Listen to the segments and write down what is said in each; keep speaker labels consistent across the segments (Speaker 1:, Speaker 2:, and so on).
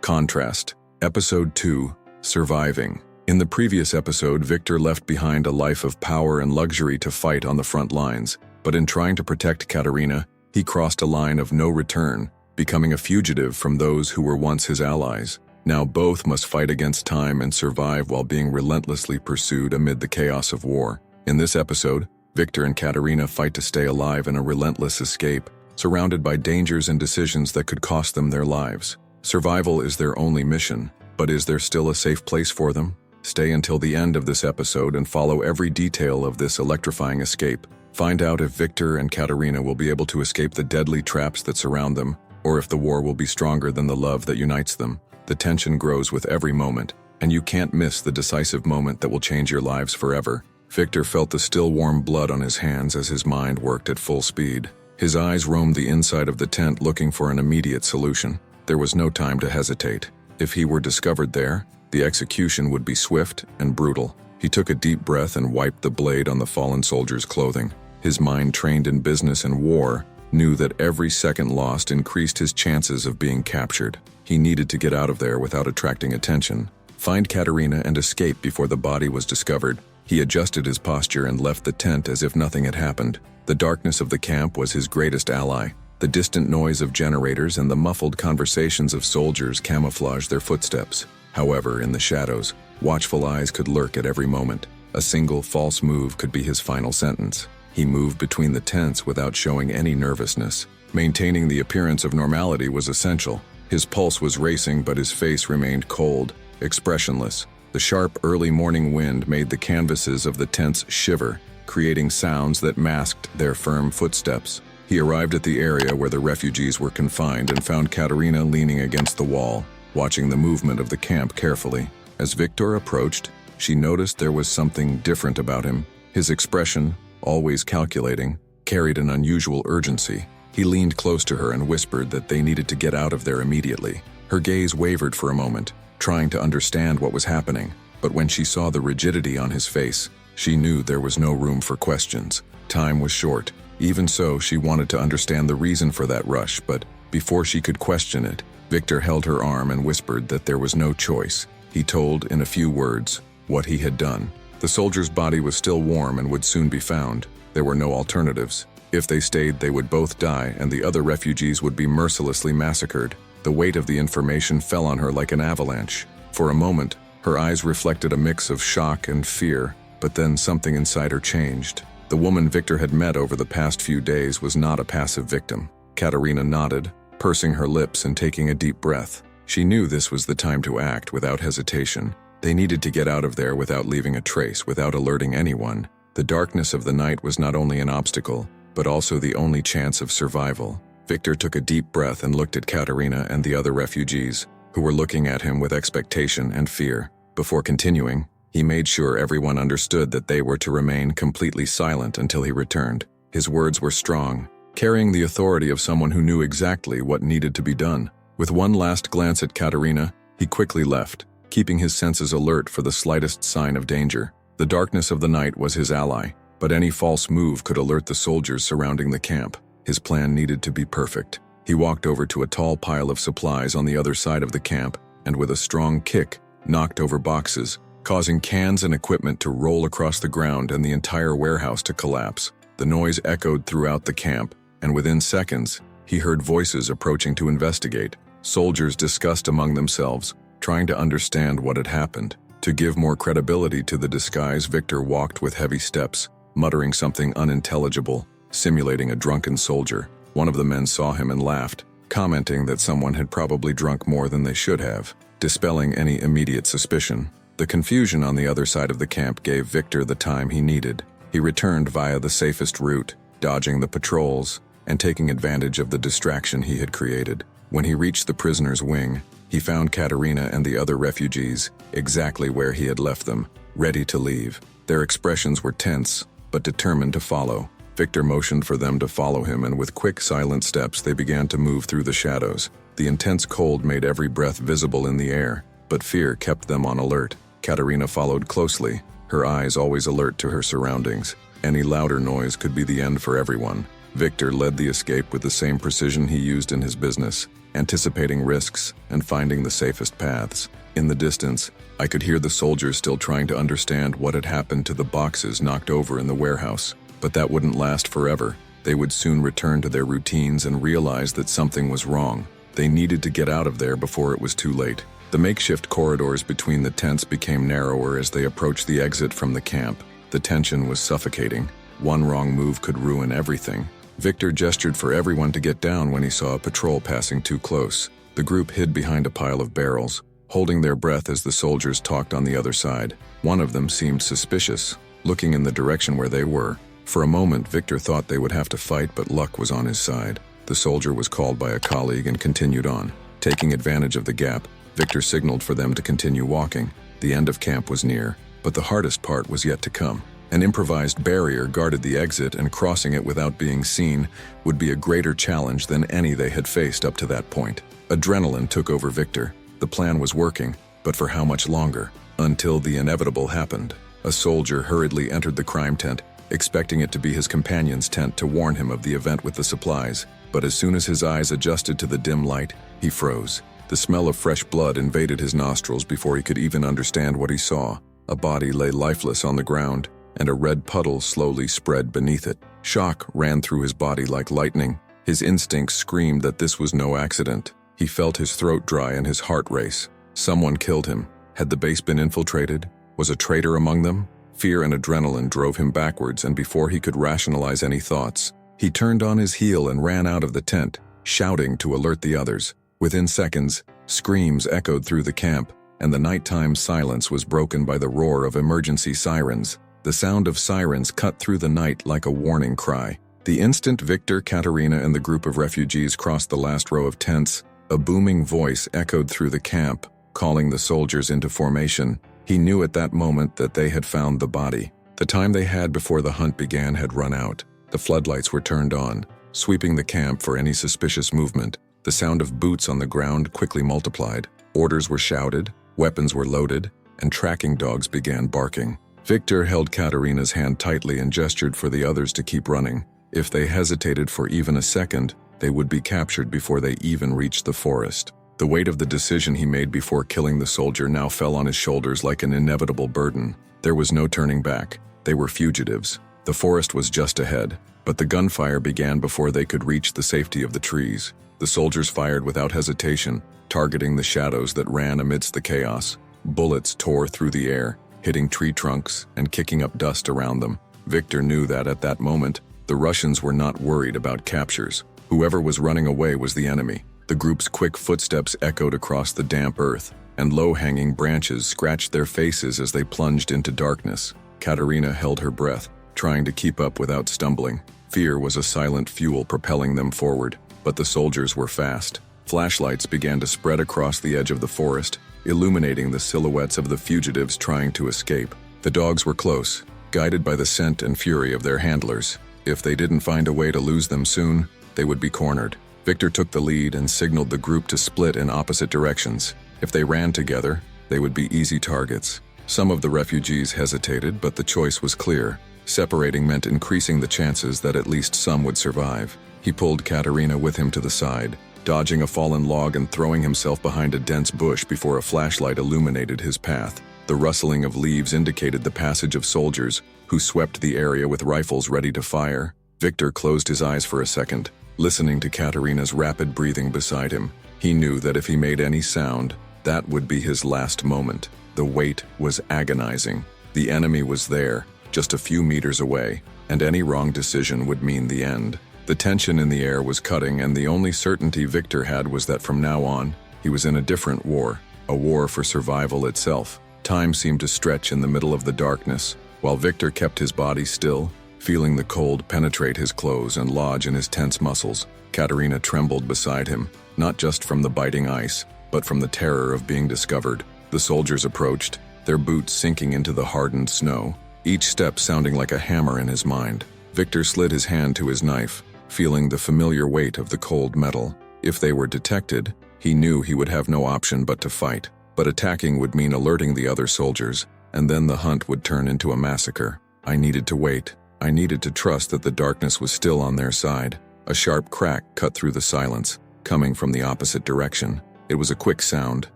Speaker 1: Contrast. Episode 2, Surviving. In the previous episode, Victor left behind a life of power and luxury to fight on the front lines, but in trying to protect Katerina, he crossed a line of no return, becoming a fugitive from those who were once his allies. Now both must fight against time and survive while being relentlessly pursued amid the chaos of war. In this episode, Victor and Katerina fight to stay alive in a relentless escape, surrounded by dangers and decisions that could cost them their lives. Survival is their only mission, but is there still a safe place for them? Stay until the end of this episode and follow every detail of this electrifying escape. Find out if Victor and Katerina will be able to escape the deadly traps that surround them, or if the war will be stronger than the love that unites them. The tension grows with every moment, and you can't miss the decisive moment that will change your lives forever. Victor felt the still warm blood on his hands as his mind worked at full speed. His eyes roamed the inside of the tent looking for an immediate solution. There was no time to hesitate. If he were discovered there, the execution would be swift and brutal. He took a deep breath and wiped the blade on the fallen soldier's clothing. His mind, trained in business and war, knew that every second lost increased his chances of being captured. He needed to get out of there without attracting attention. Find Katerina and escape before the body was discovered. He adjusted his posture and left the tent as if nothing had happened. The darkness of the camp was his greatest ally. The distant noise of generators and the muffled conversations of soldiers camouflaged their footsteps. However, in the shadows, watchful eyes could lurk at every moment. A single false move could be his final sentence. He moved between the tents without showing any nervousness. Maintaining the appearance of normality was essential. His pulse was racing, but his face remained cold, expressionless. The sharp early morning wind made the canvases of the tents shiver, creating sounds that masked their firm footsteps. He arrived at the area where the refugees were confined and found Katerina leaning against the wall, watching the movement of the camp carefully. As Victor approached, she noticed there was something different about him. His expression, always calculating, carried an unusual urgency. He leaned close to her and whispered that they needed to get out of there immediately. Her gaze wavered for a moment, trying to understand what was happening, but when she saw the rigidity on his face, she knew there was no room for questions. Time was short. Even so, she wanted to understand the reason for that rush, but before she could question it, Victor held her arm and whispered that there was no choice. He told, in a few words, what he had done. The soldier's body was still warm and would soon be found. There were no alternatives. If they stayed, they would both die, and the other refugees would be mercilessly massacred. The weight of the information fell on her like an avalanche. For a moment, her eyes reflected a mix of shock and fear, but then something inside her changed. The woman Victor had met over the past few days was not a passive victim. Katerina nodded, pursing her lips and taking a deep breath. She knew this was the time to act without hesitation. They needed to get out of there without leaving a trace, without alerting anyone. The darkness of the night was not only an obstacle, but also the only chance of survival. Victor took a deep breath and looked at Katerina and the other refugees, who were looking at him with expectation and fear. Before continuing, he made sure everyone understood that they were to remain completely silent until he returned. His words were strong, carrying the authority of someone who knew exactly what needed to be done. With one last glance at Katerina, he quickly left, keeping his senses alert for the slightest sign of danger. The darkness of the night was his ally, but any false move could alert the soldiers surrounding the camp. His plan needed to be perfect. He walked over to a tall pile of supplies on the other side of the camp, and with a strong kick, knocked over boxes, causing cans and equipment to roll across the ground and the entire warehouse to collapse. The noise echoed throughout the camp, and within seconds, he heard voices approaching to investigate. Soldiers discussed among themselves, trying to understand what had happened. To give more credibility to the disguise, Victor walked with heavy steps, muttering something unintelligible, simulating a drunken soldier. One of the men saw him and laughed, commenting that someone had probably drunk more than they should have, dispelling any immediate suspicion. The confusion on the other side of the camp gave Victor the time he needed. He returned via the safest route, dodging the patrols and taking advantage of the distraction he had created. When he reached the prisoner's wing, he found Katerina and the other refugees exactly where he had left them, ready to leave. Their expressions were tense, but determined to follow. Victor motioned for them to follow him, and with quick, silent steps, they began to move through the shadows. The intense cold made every breath visible in the air, but fear kept them on alert. Katerina followed closely, her eyes always alert to her surroundings. Any louder noise could be the end for everyone. Victor led the escape with the same precision he used in his business, anticipating risks and finding the safest paths. In the distance, I could hear the soldiers still trying to understand what had happened to the boxes knocked over in the warehouse. But that wouldn't last forever. They would soon return to their routines and realize that something was wrong. They needed to get out of there before it was too late. The makeshift corridors between the tents became narrower as they approached the exit from the camp. The tension was suffocating. One wrong move could ruin everything. Victor gestured for everyone to get down when he saw a patrol passing too close. The group hid behind a pile of barrels, holding their breath as the soldiers talked on the other side. One of them seemed suspicious, looking in the direction where they were. For a moment, Victor thought they would have to fight, but luck was on his side. The soldier was called by a colleague and continued on. Taking advantage of the gap, Victor signaled for them to continue walking. The end of camp was near, but the hardest part was yet to come. An improvised barrier guarded the exit, and crossing it without being seen would be a greater challenge than any they had faced up to that point. Adrenaline took over Victor. The plan was working, but for how much longer? Until the inevitable happened. A soldier hurriedly entered the crime tent, expecting it to be his companion's tent to warn him of the event with the supplies. But as soon as his eyes adjusted to the dim light, he froze. The smell of fresh blood invaded his nostrils before he could even understand what he saw. A body lay lifeless on the ground, and a red puddle slowly spread beneath it. Shock ran through his body like lightning. His instincts screamed that this was no accident. He felt his throat dry and his heart race. Someone killed him. Had the base been infiltrated? Was a traitor among them? Fear and adrenaline drove him backwards, and before he could rationalize any thoughts, he turned on his heel and ran out of the tent, shouting to alert the others. Within seconds, screams echoed through the camp, and the nighttime silence was broken by the roar of emergency sirens. The sound of sirens cut through the night like a warning cry. The instant Victor, Katerina, and the group of refugees crossed the last row of tents, a booming voice echoed through the camp, calling the soldiers into formation. He knew at that moment that they had found the body. The time they had before the hunt began had run out. The floodlights were turned on, sweeping the camp for any suspicious movement. The sound of boots on the ground quickly multiplied. Orders were shouted, weapons were loaded, and tracking dogs began barking. Victor held Katerina's hand tightly and gestured for the others to keep running. If they hesitated for even a second, they would be captured before they even reached the forest. The weight of the decision he made before killing the soldier now fell on his shoulders like an inevitable burden. There was no turning back. They were fugitives. The forest was just ahead, but the gunfire began before they could reach the safety of the trees. The soldiers fired without hesitation, targeting the shadows that ran amidst the chaos. Bullets tore through the air, hitting tree trunks and kicking up dust around them. Victor knew that at that moment, the Russians were not worried about captures. Whoever was running away was the enemy. The group's quick footsteps echoed across the damp earth, and low-hanging branches scratched their faces as they plunged into darkness. Katerina held her breath, trying to keep up without stumbling. Fear was a silent fuel propelling them forward, but the soldiers were fast. Flashlights began to spread across the edge of the forest, illuminating the silhouettes of the fugitives trying to escape. The dogs were close, guided by the scent and fury of their handlers. If they didn't find a way to lose them soon, they would be cornered. Victor took the lead and signaled the group to split in opposite directions. If they ran together, they would be easy targets. Some of the refugees hesitated, but the choice was clear. Separating meant increasing the chances that at least some would survive. He pulled Katerina with him to the side, dodging a fallen log and throwing himself behind a dense bush before a flashlight illuminated his path. The rustling of leaves indicated the passage of soldiers, who swept the area with rifles ready to fire. Victor closed his eyes for a second, listening to Katerina's rapid breathing beside him. He knew that if he made any sound, that would be his last moment. The wait was agonizing. The enemy was there, just a few meters away, and any wrong decision would mean the end. The tension in the air was cutting, and the only certainty Victor had was that from now on, he was in a different war, a war for survival itself. Time seemed to stretch in the middle of the darkness, while Victor kept his body still, feeling the cold penetrate his clothes and lodge in his tense muscles. Katerina trembled beside him, not just from the biting ice, but from the terror of being discovered. The soldiers approached, their boots sinking into the hardened snow, each step sounding like a hammer in his mind. Victor slid his hand to his knife, feeling the familiar weight of the cold metal. If they were detected, he knew he would have no option but to fight. But attacking would mean alerting the other soldiers, and then the hunt would turn into a massacre. I needed to wait. I needed to trust that the darkness was still on their side. A sharp crack cut through the silence, coming from the opposite direction. It was a quick sound,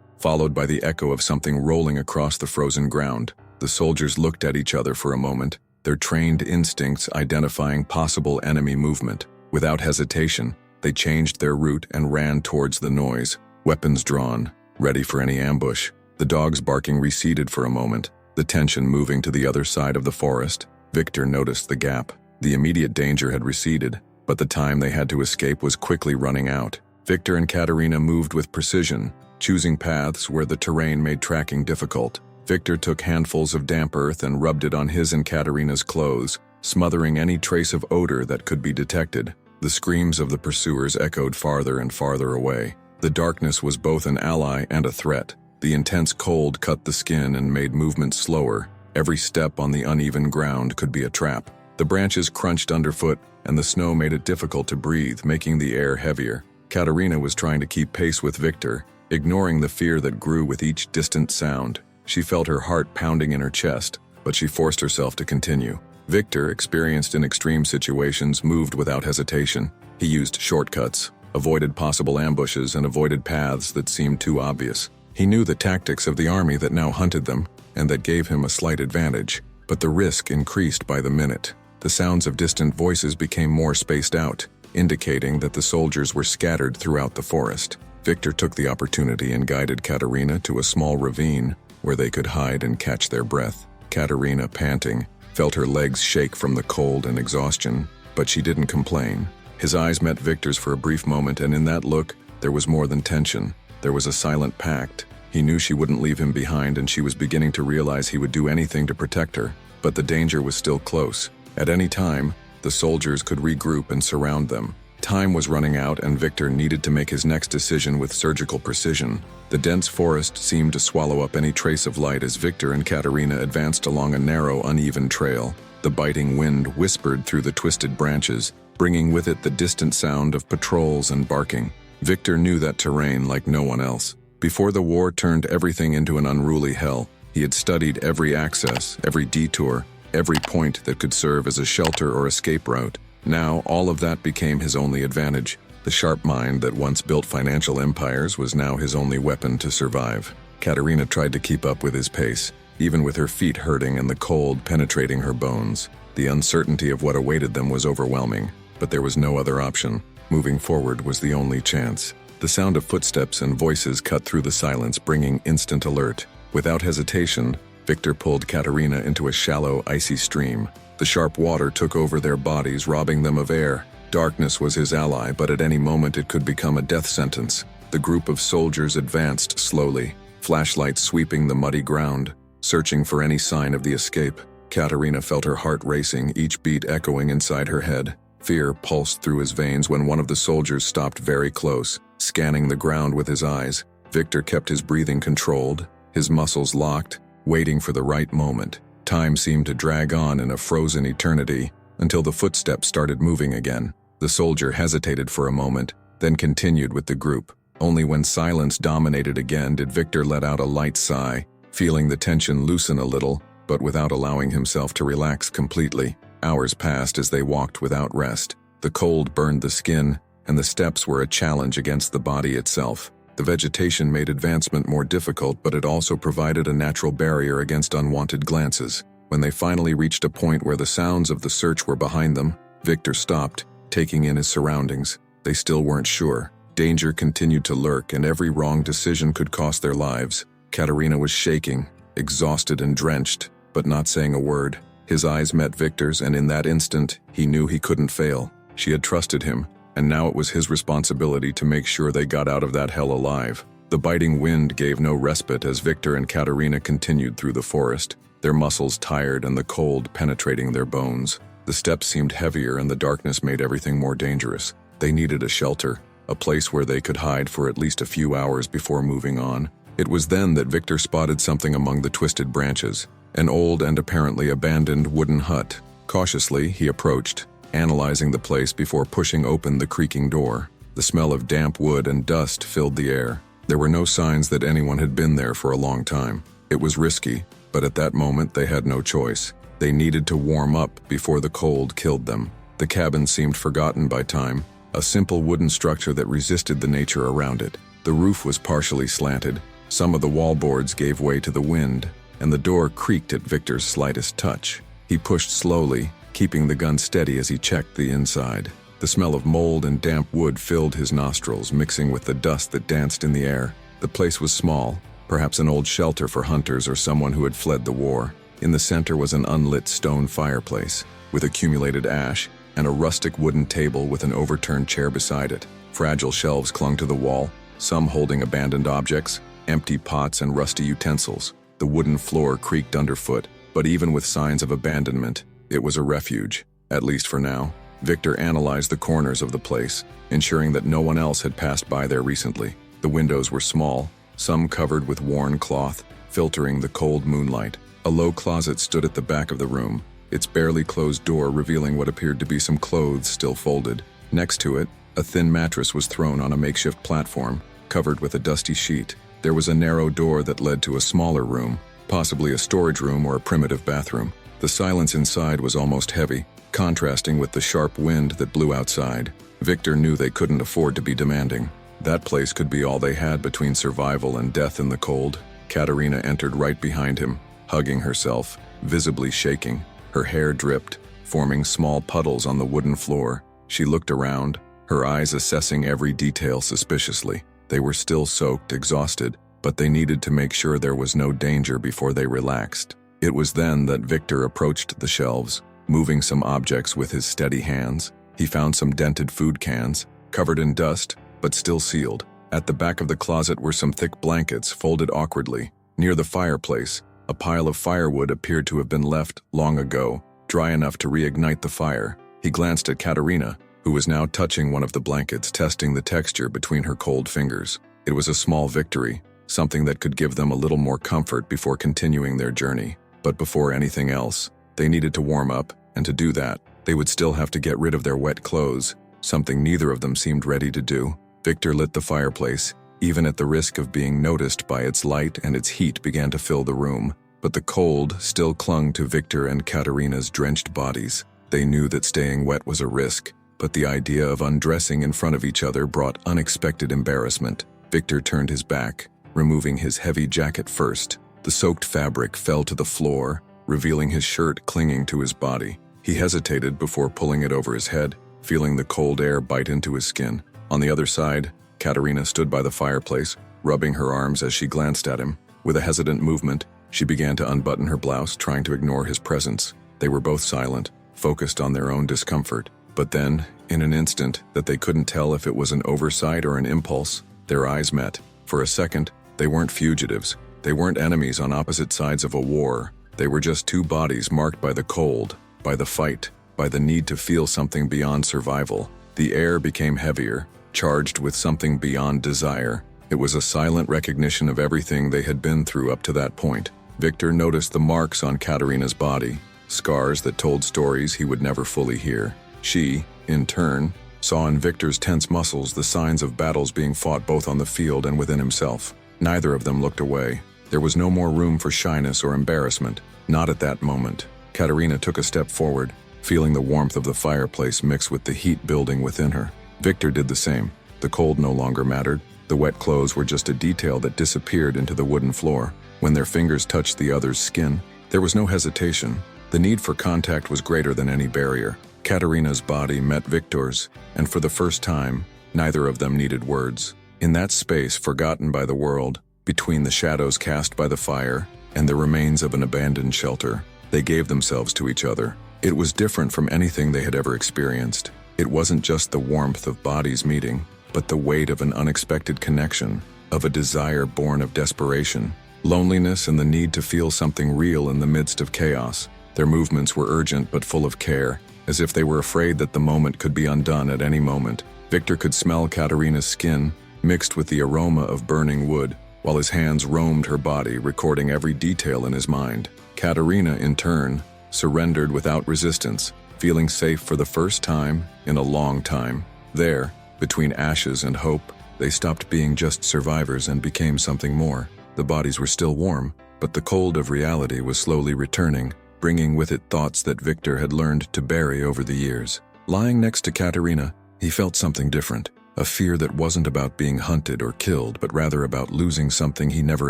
Speaker 1: followed by the echo of something rolling across the frozen ground. The soldiers looked at each other for a moment, their trained instincts identifying possible enemy movement. Without hesitation, they changed their route and ran towards the noise, weapons drawn, ready for any ambush. The dogs' barking receded for a moment, the tension moving to the other side of the forest. Victor noticed the gap. The immediate danger had receded, but the time they had to escape was quickly running out. Victor and Katerina moved with precision, choosing paths where the terrain made tracking difficult. Victor took handfuls of damp earth and rubbed it on his and Katerina's clothes, smothering any trace of odor that could be detected. The screams of the pursuers echoed farther and farther away. The darkness was both an ally and a threat. The intense cold cut the skin and made movement slower. Every step on the uneven ground could be a trap. The branches crunched underfoot, and the snow made it difficult to breathe, making the air heavier. Katerina was trying to keep pace with Victor, ignoring the fear that grew with each distant sound. She felt her heart pounding in her chest, but she forced herself to continue. Victor, experienced in extreme situations, moved without hesitation. He used shortcuts, avoided possible ambushes, and avoided paths that seemed too obvious. He knew the tactics of the army that now hunted them, and that gave him a slight advantage, but the risk increased by the minute. The sounds of distant voices became more spaced out, indicating that the soldiers were scattered throughout the forest. Victor took the opportunity and guided Katerina to a small ravine where they could hide and catch their breath. Katerina, panting, felt her legs shake from the cold and exhaustion, but she didn't complain. His eyes met Victor's for a brief moment, and in that look, there was more than tension. There was a silent pact. He knew she wouldn't leave him behind, and she was beginning to realize he would do anything to protect her. But the danger was still close. At any time, the soldiers could regroup and surround them. Time was running out, and Victor needed to make his next decision with surgical precision. The dense forest seemed to swallow up any trace of light as Victor and Katerina advanced along a narrow, uneven trail. The biting wind whispered through the twisted branches, bringing with it the distant sound of patrols and barking. Victor knew that terrain like no one else. Before the war turned everything into an unruly hell, he had studied every access, every detour, every point that could serve as a shelter or escape route. Now, all of that became his only advantage. The sharp mind that once built financial empires was now his only weapon to survive. Katerina tried to keep up with his pace, even with her feet hurting and the cold penetrating her bones. The uncertainty of what awaited them was overwhelming, but there was no other option. Moving forward was the only chance. The sound of footsteps and voices cut through the silence, bringing instant alert. Without hesitation, Victor pulled Katerina into a shallow, icy stream. The sharp water took over their bodies, robbing them of air. Darkness was his ally, but at any moment it could become a death sentence. The group of soldiers advanced slowly, flashlights sweeping the muddy ground, searching for any sign of the escape. Katerina felt her heart racing, each beat echoing inside her head. Fear pulsed through his veins when one of the soldiers stopped very close, scanning the ground with his eyes. Victor kept his breathing controlled, his muscles locked, waiting for the right moment. Time seemed to drag on in a frozen eternity until the footsteps started moving again. The soldier hesitated for a moment, then continued with the group. Only when silence dominated again did Victor let out a light sigh, feeling the tension loosen a little, but without allowing himself to relax completely. Hours passed as they walked without rest. The cold burned the skin, and the steps were a challenge against the body itself. The vegetation made advancement more difficult, but it also provided a natural barrier against unwanted glances. When they finally reached a point where the sounds of the search were behind them, Victor stopped, taking in his surroundings. They still weren't sure. Danger continued to lurk, and every wrong decision could cost their lives. Katerina was shaking, exhausted and drenched, but not saying a word. His eyes met Victor's, and in that instant, he knew he couldn't fail. She had trusted him, and now it was his responsibility to make sure they got out of that hell alive. The biting wind gave no respite as Victor and Katerina continued through the forest, their muscles tired and the cold penetrating their bones. The steps seemed heavier and the darkness made everything more dangerous. They needed a shelter, a place where they could hide for at least a few hours before moving on. It was then that Victor spotted something among the twisted branches, an old and apparently abandoned wooden hut. Cautiously, he approached, analyzing the place before pushing open the creaking door. The smell of damp wood and dust filled the air. There were no signs that anyone had been there for a long time. It was risky, but at that moment they had no choice. They needed to warm up before the cold killed them. The cabin seemed forgotten by time, a simple wooden structure that resisted the nature around it. The roof was partially slanted, some of the wallboards gave way to the wind, and the door creaked at Victor's slightest touch. He pushed slowly, keeping the gun steady as he checked the inside. The smell of mold and damp wood filled his nostrils, mixing with the dust that danced in the air. The place was small, perhaps an old shelter for hunters or someone who had fled the war. In the center was an unlit stone fireplace, with accumulated ash, and a rustic wooden table with an overturned chair beside it. Fragile shelves clung to the wall, some holding abandoned objects, empty pots and rusty utensils. The wooden floor creaked underfoot, but even with signs of abandonment, it was a refuge, at least for now. Victor analyzed the corners of the place, ensuring that no one else had passed by there recently. The windows were small, some covered with worn cloth, filtering the cold moonlight. A low closet stood at the back of the room, its barely closed door revealing what appeared to be some clothes still folded. Next to it, a thin mattress was thrown on a makeshift platform, covered with a dusty sheet. There was a narrow door that led to a smaller room, possibly a storage room or a primitive bathroom. The silence inside was almost heavy, contrasting with the sharp wind that blew outside. Victor knew they couldn't afford to be demanding. That place could be all they had between survival and death in the cold. Katerina entered right behind him, hugging herself, visibly shaking. Her hair dripped, forming small puddles on the wooden floor. She looked around, her eyes assessing every detail suspiciously. They were still soaked, exhausted, but they needed to make sure there was no danger before they relaxed. It was then that Victor approached the shelves, moving some objects with his steady hands. He found some dented food cans, covered in dust, but still sealed. At the back of the closet were some thick blankets, folded awkwardly. Near the fireplace, a pile of firewood appeared to have been left long ago, dry enough to reignite the fire. He glanced at Katerina, who was now touching one of the blankets, testing the texture between her cold fingers. It was a small victory, something that could give them a little more comfort before continuing their journey. But before anything else, they needed to warm up, and to do that, they would still have to get rid of their wet clothes, something neither of them seemed ready to do. Victor lit the fireplace, even at the risk of being noticed by its light, and its heat began to fill the room. But the cold still clung to Victor and Katerina's drenched bodies. They knew that staying wet was a risk, but the idea of undressing in front of each other brought unexpected embarrassment. Victor turned his back, removing his heavy jacket first. The soaked fabric fell to the floor, revealing his shirt clinging to his body. He hesitated before pulling it over his head, feeling the cold air bite into his skin. On the other side, Katerina stood by the fireplace, rubbing her arms as she glanced at him. With a hesitant movement, she began to unbutton her blouse, trying to ignore his presence. They were both silent, focused on their own discomfort. But then, in an instant that they couldn't tell if it was an oversight or an impulse, their eyes met. For a second, they weren't fugitives. They weren't enemies on opposite sides of a war. They were just two bodies marked by the cold, by the fight, by the need to feel something beyond survival. The air became heavier, charged with something beyond desire. It was a silent recognition of everything they had been through up to that point. Victor noticed the marks on Katerina's body, scars that told stories he would never fully hear. She, in turn, saw in Victor's tense muscles the signs of battles being fought both on the field and within himself. Neither of them looked away. There was no more room for shyness or embarrassment. Not at that moment. Katerina took a step forward, feeling the warmth of the fireplace mix with the heat building within her. Victor did the same. The cold no longer mattered. The wet clothes were just a detail that disappeared into the wooden floor. When their fingers touched the other's skin, there was no hesitation. The need for contact was greater than any barrier. Katerina's body met Victor's, and for the first time, neither of them needed words. In that space forgotten by the world, between the shadows cast by the fire and the remains of an abandoned shelter, they gave themselves to each other. It was different from anything they had ever experienced. It wasn't just the warmth of bodies meeting, but the weight of an unexpected connection, of a desire born of desperation, loneliness, and the need to feel something real in the midst of chaos. Their movements were urgent but full of care, as if they were afraid that the moment could be undone at any moment. Victor could smell Katerina's skin, mixed with the aroma of burning wood, while his hands roamed her body, recording every detail in his mind. Katerina, in turn, surrendered without resistance, feeling safe for the first time in a long time. There, between ashes and hope, they stopped being just survivors and became something more. The bodies were still warm, but the cold of reality was slowly returning, bringing with it thoughts that Victor had learned to bury over the years. Lying next to Katerina, he felt something different, a fear that wasn't about being hunted or killed, but rather about losing something he never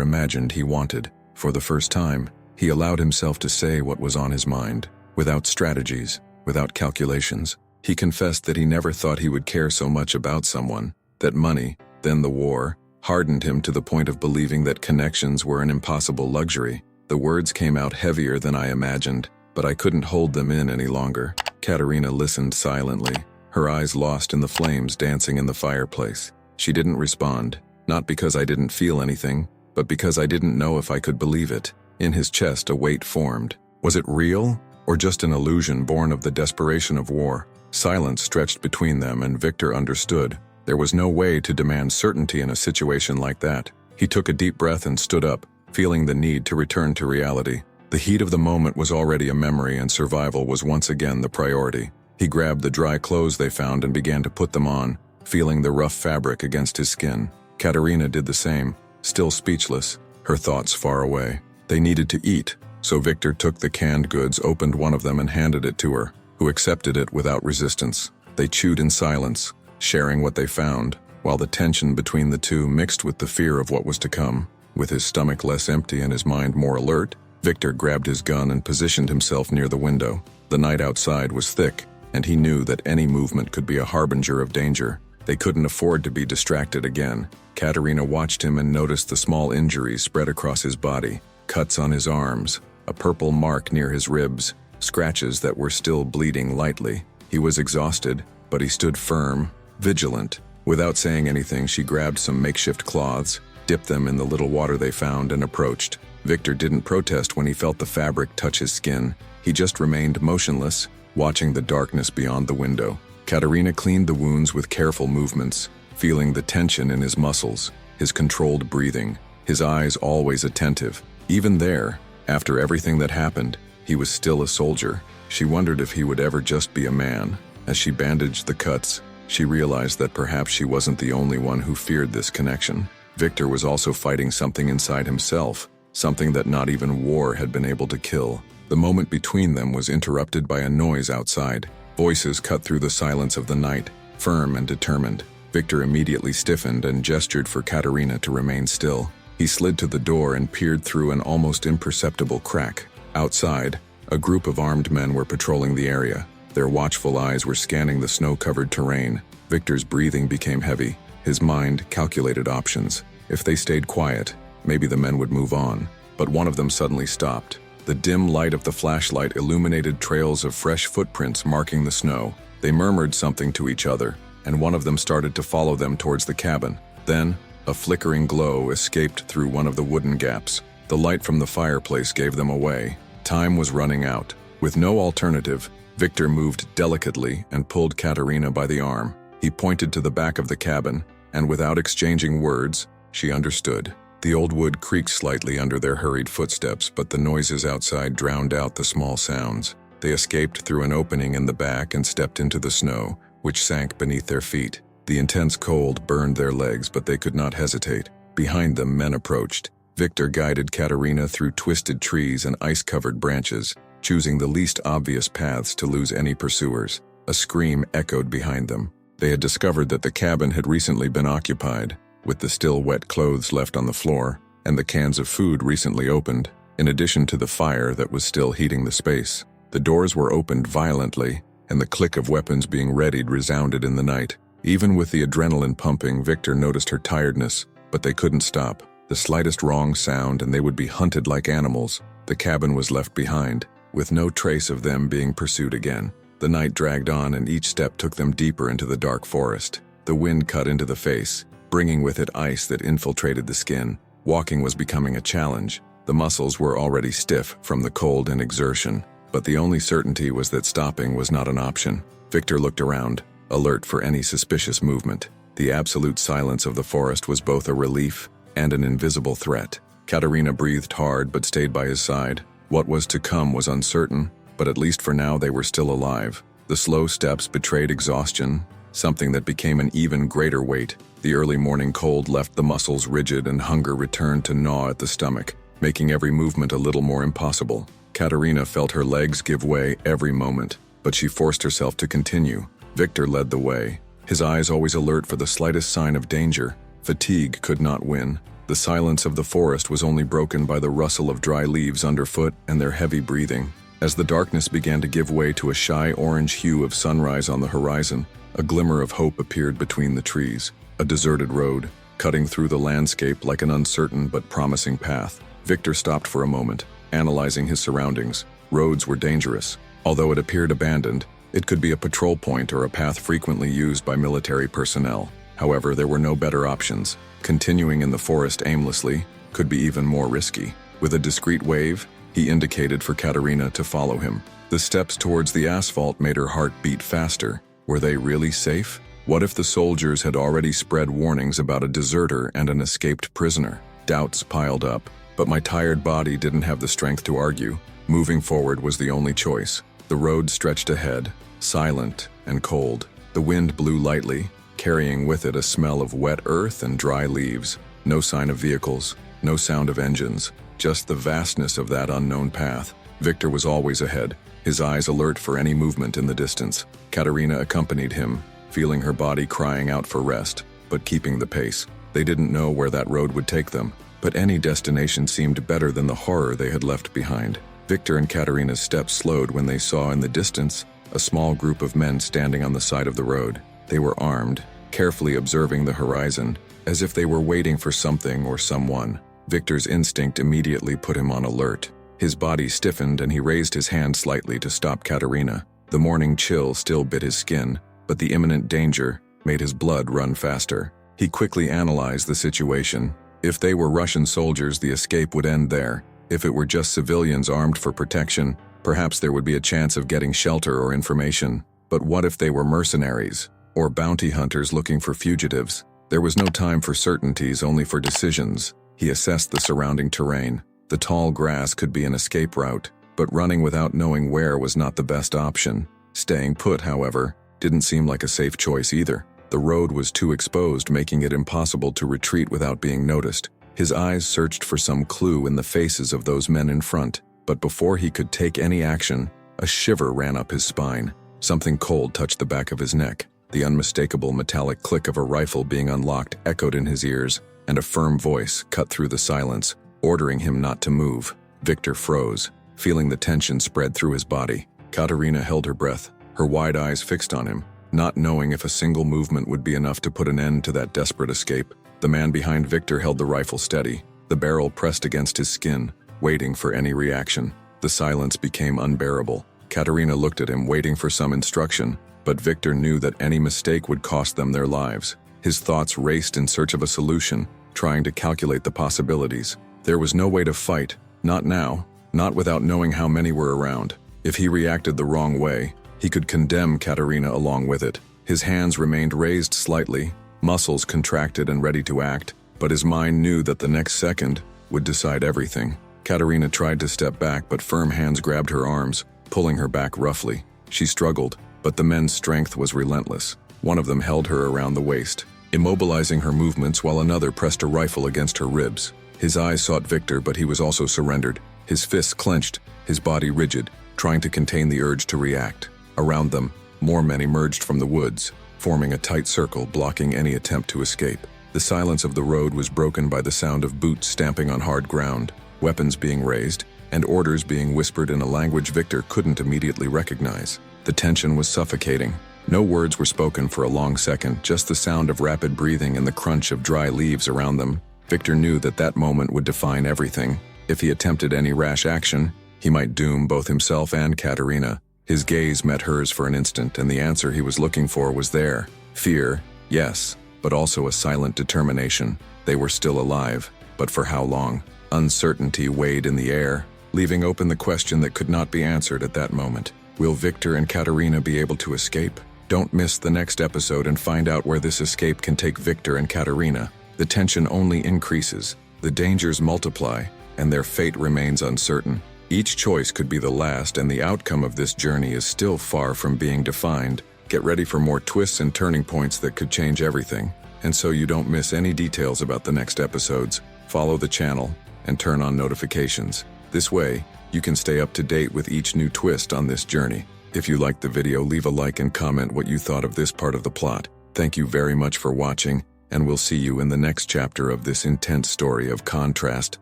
Speaker 1: imagined he wanted. For the first time, he allowed himself to say what was on his mind, without strategies, without calculations. He confessed that he never thought he would care so much about someone, that money, then the war, hardened him to the point of believing that connections were an impossible luxury. The words came out heavier than I imagined, but I couldn't hold them in any longer. Katerina listened silently, her eyes lost in the flames dancing in the fireplace. She didn't respond, not because I didn't feel anything, but because I didn't know if I could believe it. In his chest, a weight formed. Was it real, or just an illusion born of the desperation of war? Silence stretched between them, and Victor understood. There was no way to demand certainty in a situation like that. He took a deep breath and stood up, feeling the need to return to reality. The heat of the moment was already a memory, and survival was once again the priority. He grabbed the dry clothes they found and began to put them on, feeling the rough fabric against his skin. Katerina did the same, still speechless, her thoughts far away. They needed to eat, so Victor took the canned goods, opened one of them and handed it to her, who accepted it without resistance. They chewed in silence, sharing what they found, while the tension between the two mixed with the fear of what was to come. With his stomach less empty and his mind more alert, Victor grabbed his gun and positioned himself near the window. The night outside was thick, and he knew that any movement could be a harbinger of danger. They couldn't afford to be distracted again. Katerina watched him and noticed the small injuries spread across his body, cuts on his arms, a purple mark near his ribs, scratches that were still bleeding lightly. He was exhausted, but he stood firm, vigilant. Without saying anything, she grabbed some makeshift cloths, dipped them in the little water they found, and approached. Victor didn't protest when he felt the fabric touch his skin. He just remained motionless, watching the darkness beyond the window. Katerina cleaned the wounds with careful movements, feeling the tension in his muscles, his controlled breathing, his eyes always attentive. Even there, after everything that happened, he was still a soldier. She wondered if he would ever just be a man. As she bandaged the cuts, she realized that perhaps she wasn't the only one who feared this connection. Victor was also fighting something inside himself, something that not even war had been able to kill. The moment between them was interrupted by a noise outside. Voices cut through the silence of the night, firm and determined. Victor immediately stiffened and gestured for Katerina to remain still. He slid to the door and peered through an almost imperceptible crack. Outside, a group of armed men were patrolling the area. Their watchful eyes were scanning the snow-covered terrain. Victor's breathing became heavy. His mind calculated options. If they stayed quiet, maybe the men would move on. But one of them suddenly stopped. The dim light of the flashlight illuminated trails of fresh footprints marking the snow. They murmured something to each other, and one of them started to follow them towards the cabin. Then, a flickering glow escaped through one of the wooden gaps. The light from the fireplace gave them away. Time was running out. With no alternative, Victor moved delicately and pulled Katerina by the arm. He pointed to the back of the cabin, and without exchanging words, she understood. The old wood creaked slightly under their hurried footsteps, but the noises outside drowned out the small sounds. They escaped through an opening in the back and stepped into the snow, which sank beneath their feet. The intense cold burned their legs, but they could not hesitate. Behind them, men approached. Victor guided Katerina through twisted trees and ice-covered branches, choosing the least obvious paths to lose any pursuers. A scream echoed behind them. They had discovered that the cabin had recently been occupied, with the still wet clothes left on the floor, and the cans of food recently opened, in addition to the fire that was still heating the space. The doors were opened violently, and the click of weapons being readied resounded in the night. Even with the adrenaline pumping, Victor noticed her tiredness, but they couldn't stop. The slightest wrong sound and they would be hunted like animals. The cabin was left behind, with no trace of them being pursued again. The night dragged on, and each step took them deeper into the dark forest. The wind cut into the face, bringing with it ice that infiltrated the skin. Walking was becoming a challenge. The muscles were already stiff from the cold and exertion, but the only certainty was that stopping was not an option. Victor looked around, alert for any suspicious movement. The absolute silence of the forest was both a relief and an invisible threat. Katerina breathed hard but stayed by his side. What was to come was uncertain, but at least for now they were still alive. The slow steps betrayed exhaustion, something that became an even greater weight. The early morning cold left the muscles rigid and hunger returned to gnaw at the stomach, making every movement a little more impossible. Katerina felt her legs give way every moment, but she forced herself to continue. Victor led the way, his eyes always alert for the slightest sign of danger. Fatigue could not win. The silence of the forest was only broken by the rustle of dry leaves underfoot and their heavy breathing. As the darkness began to give way to a shy orange hue of sunrise on the horizon, a glimmer of hope appeared between the trees. A deserted road, cutting through the landscape like an uncertain but promising path. Victor stopped for a moment, analyzing his surroundings. Roads were dangerous. Although it appeared abandoned, it could be a patrol point or a path frequently used by military personnel. However, there were no better options. Continuing in the forest aimlessly could be even more risky. With a discreet wave, he indicated for Katerina to follow him. The steps towards the asphalt made her heart beat faster. Were they really safe? What if the soldiers had already spread warnings about a deserter and an escaped prisoner? Doubts piled up, but my tired body didn't have the strength to argue. Moving forward was the only choice. The road stretched ahead, silent and cold. The wind blew lightly, carrying with it a smell of wet earth and dry leaves. No sign of vehicles, no sound of engines, just the vastness of that unknown path. Victor was always ahead, his eyes alert for any movement in the distance. Katerina accompanied him, feeling her body crying out for rest, but keeping the pace. They didn't know where that road would take them, but any destination seemed better than the horror they had left behind. Victor and Katerina's steps slowed when they saw in the distance a small group of men standing on the side of the road. They were armed, carefully observing the horizon, as if they were waiting for something or someone. Victor's instinct immediately put him on alert. His body stiffened and he raised his hand slightly to stop Katerina. The morning chill still bit his skin, but the imminent danger made his blood run faster. He quickly analyzed the situation. If they were Russian soldiers, the escape would end there. If it were just civilians armed for protection, perhaps there would be a chance of getting shelter or information. But what if they were mercenaries, or bounty hunters looking for fugitives? There was no time for certainties, only for decisions. He assessed the surrounding terrain. The tall grass could be an escape route, but running without knowing where was not the best option. Staying put, however, didn't seem like a safe choice either. The road was too exposed, making it impossible to retreat without being noticed. His eyes searched for some clue in the faces of those men in front, but before he could take any action, a shiver ran up his spine. Something cold touched the back of his neck. The unmistakable metallic click of a rifle being unlocked echoed in his ears, and a firm voice cut through the silence, ordering him not to move. Victor froze, feeling the tension spread through his body. Katerina held her breath, her wide eyes fixed on him, not knowing if a single movement would be enough to put an end to that desperate escape. The man behind Victor held the rifle steady, the barrel pressed against his skin, waiting for any reaction. The silence became unbearable. Katerina looked at him, waiting for some instruction, but Victor knew that any mistake would cost them their lives. His thoughts raced in search of a solution, trying to calculate the possibilities. There was no way to fight, not now, not without knowing how many were around. If he reacted the wrong way, he could condemn Katerina along with it. His hands remained raised slightly, muscles contracted and ready to act, but his mind knew that the next second would decide everything. Katerina tried to step back, but firm hands grabbed her arms, pulling her back roughly. She struggled, but the men's strength was relentless. One of them held her around the waist, immobilizing her movements, while another pressed a rifle against her ribs. His eyes sought Victor, but he was also surrendered. His fists clenched, his body rigid, trying to contain the urge to react. Around them, more men emerged from the woods, forming a tight circle, blocking any attempt to escape. The silence of the road was broken by the sound of boots stamping on hard ground, weapons being raised, and orders being whispered in a language Victor couldn't immediately recognize. The tension was suffocating. No words were spoken for a long second, just the sound of rapid breathing and the crunch of dry leaves around them. Victor knew that that moment would define everything. If he attempted any rash action, he might doom both himself and Katerina. His gaze met hers for an instant, and the answer he was looking for was there. Fear, yes, but also a silent determination. They were still alive, but for how long? Uncertainty weighed in the air, leaving open the question that could not be answered at that moment. Will Victor and Katerina be able to escape? Don't miss the next episode and find out where this escape can take Victor and Katerina. The tension only increases, the dangers multiply, and their fate remains uncertain. Each choice could be the last, and the outcome of this journey is still far from being defined. Get ready for more twists and turning points that could change everything. And so you don't miss any details about the next episodes, follow the channel and turn on notifications. This way, You can stay up to date with each new twist on this journey. If you liked the video, leave a like and comment what you thought of this part of the plot. Thank you very much for watching, and we'll see you in the next chapter of this intense story of contrast,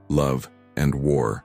Speaker 1: love, and war.